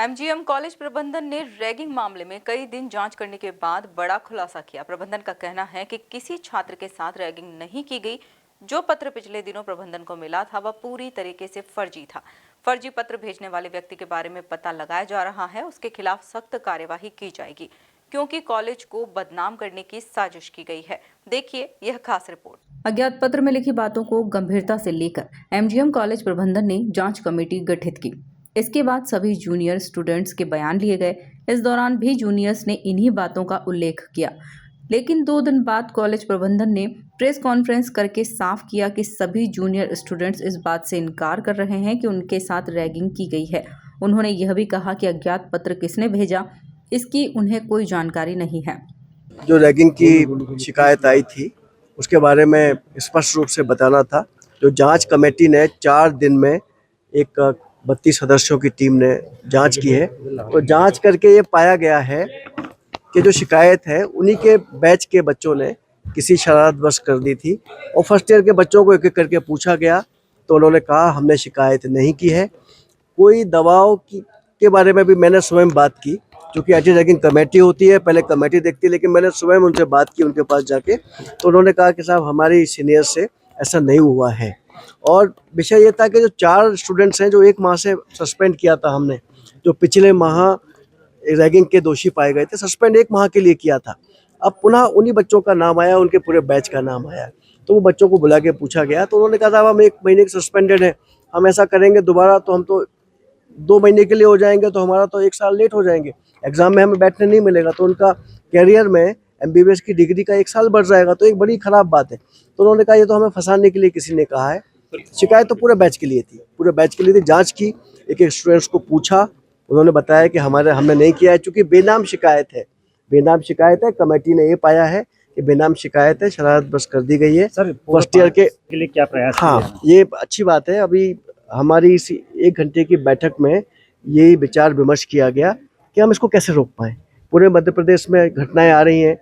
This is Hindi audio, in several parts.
एमजीएम कॉलेज प्रबंधन ने रैगिंग मामले में कई दिन जांच करने के बाद बड़ा खुलासा किया। प्रबंधन का कहना है कि किसी छात्र के साथ रैगिंग नहीं की गई। जो पत्र पिछले दिनों प्रबंधन को मिला था वह पूरी तरीके से फर्जी था। फर्जी पत्र भेजने वाले व्यक्ति के बारे में पता लगाया जा रहा है। उसके खिलाफ सख्त कार्यवाही की जाएगी क्योंकि कॉलेज को बदनाम करने की साजिश की गई है। देखिए यह खास रिपोर्ट। अज्ञात पत्र में लिखी बातों को गंभीरता से लेकर एमजीएम कॉलेज प्रबंधन ने जांच कमेटी गठित की। इसके बाद सभी जूनियर स्टूडेंट्स के बयान लिए गए। इस दौरान भी जूनियर्स ने इन्हीं बातों का उल्लेख किया, लेकिन 2 दिन बाद कॉलेज प्रबंधन ने प्रेस कॉन्फ्रेंस करके साफ किया कि सभी जूनियर स्टूडेंट्स इस बात से इनकार कर रहे हैं कि उनके साथ रैगिंग की गई है। उन्होंने यह भी कहा कि अज्ञात पत्र किसने भेजा, इसकी उन्हें कोई जानकारी नहीं है। जो रैगिंग की शिकायत आई थी उसके बारे में स्पष्ट रूप से बताना था। जो जांच कमेटी ने 4 दिन में एक 32 सदस्यों की टीम ने जांच की है, तो जांच करके ये पाया गया है कि जो शिकायत है उन्हीं के बैच के बच्चों ने किसी शरारतवश कर दी थी। और फर्स्ट ईयर के बच्चों को एक एक करके पूछा गया तो उन्होंने कहा हमने शिकायत नहीं की है। कोई दबाव के बारे में भी मैंने स्वयं बात की, क्योंकि एंटी रैगिंग कमेटी होती है, पहले कमेटी देखती है, लेकिन मैंने स्वयं उनसे बात की उनके पास जाके, तो उन्होंने कहा कि साहब हमारी सीनियर से ऐसा नहीं हुआ है। और विषय ये था कि जो 4 स्टूडेंट्स हैं जो 1 माह से सस्पेंड किया था हमने, जो पिछले माह रैगिंग के दोषी पाए गए थे, सस्पेंड 1 माह के लिए किया था। अब पुनः उन्हीं बच्चों का नाम आया, उनके पूरे बैच का नाम आया, तो वो बच्चों को बुला के पूछा गया तो उन्होंने कहा साहब हम 1 महीने के सस्पेंडेड हैं, हम ऐसा करेंगे दोबारा तो हम तो 2 महीने के लिए हो जाएंगे, तो हमारा तो 1 साल लेट हो जाएंगे, एग्जाम में हमें बैठने नहीं मिलेगा, तो उनका कैरियर में एमबीबीएस की डिग्री का 1 साल बढ़ जाएगा, तो एक बड़ी खराब बात है। तो उन्होंने कहा ये तो हमें फंसाने के लिए किसी ने कहा है। शिकायत तो पूरे बैच के लिए थी, पूरे बैच के लिए थी। जांच की, एक एक स्टूडेंट्स को पूछा, उन्होंने बताया कि हमने नहीं किया है, चूंकि बेनाम शिकायत है। बेनाम शिकायत है, कमेटी ने ये पाया है कि बेनाम शिकायत है, शरारत बस कर दी गई है। सर फर्स्ट ईयर के लिए क्या प्रयास? हाँ, ये अच्छी बात है। अभी हमारी इस 1 घंटे की बैठक में यही विचार विमर्श किया गया कि हम इसको कैसे रोक पाएँ। पूरे मध्य प्रदेश में घटनाएं आ रही हैं,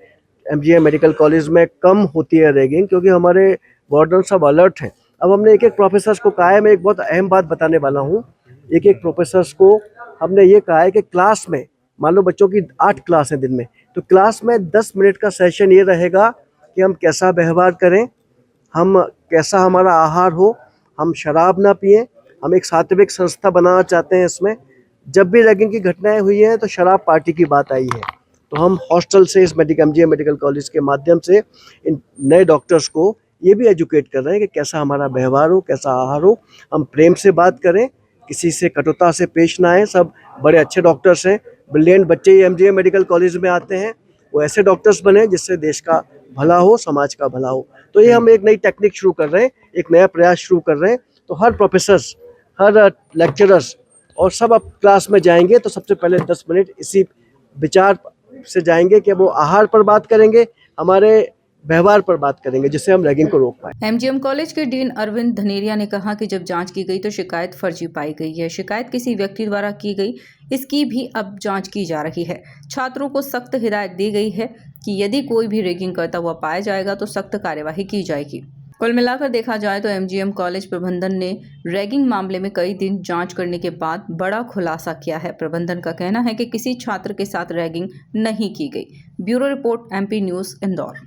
एमजीएम मेडिकल कॉलेज में कम होती है रैगिंग क्योंकि हमारे वार्डन सब अलर्ट हैं। अब हमने एक एक प्रोफेसर्स को कहा है, मैं एक बहुत अहम बात बताने वाला हूँ, एक एक प्रोफेसर्स को हमने ये कहा है कि क्लास में, मान लो बच्चों की 8 क्लास है दिन में, तो क्लास में 10 मिनट का सेशन ये रहेगा कि हम कैसा व्यवहार करें, हम कैसा हमारा आहार हो, हम शराब ना पिएं। हम एक सात्विक संस्था बनाना चाहते हैं। इसमें जब भी रैगिंग की घटनाएं हुई हैं तो शराब पार्टी की बात आई है, तो हम हॉस्टल से इस एमजीएम मेडिकल कॉलेज के माध्यम से इन नए डॉक्टर्स को ये भी एजुकेट कर रहे हैं कि कैसा हमारा व्यवहार हो, कैसा आहार हो, हम प्रेम से बात करें, किसी से कटुता से पेश ना आए। सब बड़े अच्छे डॉक्टर्स हैं, ब्रिलियंट बच्चे ही एमजीएम मेडिकल कॉलेज में आते हैं, वो ऐसे डॉक्टर्स बने जिससे देश का भला हो, समाज का भला हो। तो ये हम एक नई टेक्निक शुरू कर रहे हैं, एक नया प्रयास शुरू कर रहे हैं। तो हर प्रोफेसर्स, हर लेक्चरर्स और सब अब क्लास में जाएंगे तो सबसे पहले 10 मिनट इसी विचार से जाएंगे कि वो आहार पर बात करेंगे, हमारे व्यवहार पर बात करेंगे, जिससे हम रैगिंग को रोक पाए। एमजीएम कॉलेज के डीन अरविंद धनेरिया ने कहा कि जब जांच की गई तो शिकायत फर्जी पाई गई है। शिकायत किसी व्यक्ति द्वारा की गई, इसकी भी अब जांच की जा रही है। छात्रों को सख्त हिदायत दी गई है कि यदि कोई भी रैगिंग करता हुआ पाया जाएगा तो सख्त कार्यवाही की जाएगी। कुल मिलाकर देखा जाए तो एमजीएम कॉलेज प्रबंधन ने रैगिंग मामले में कई दिन जांच करने के बाद बड़ा खुलासा किया है। प्रबंधन का कहना है कि किसी छात्र के साथ रैगिंग नहीं की गई। Bureau report, MP news, Indore.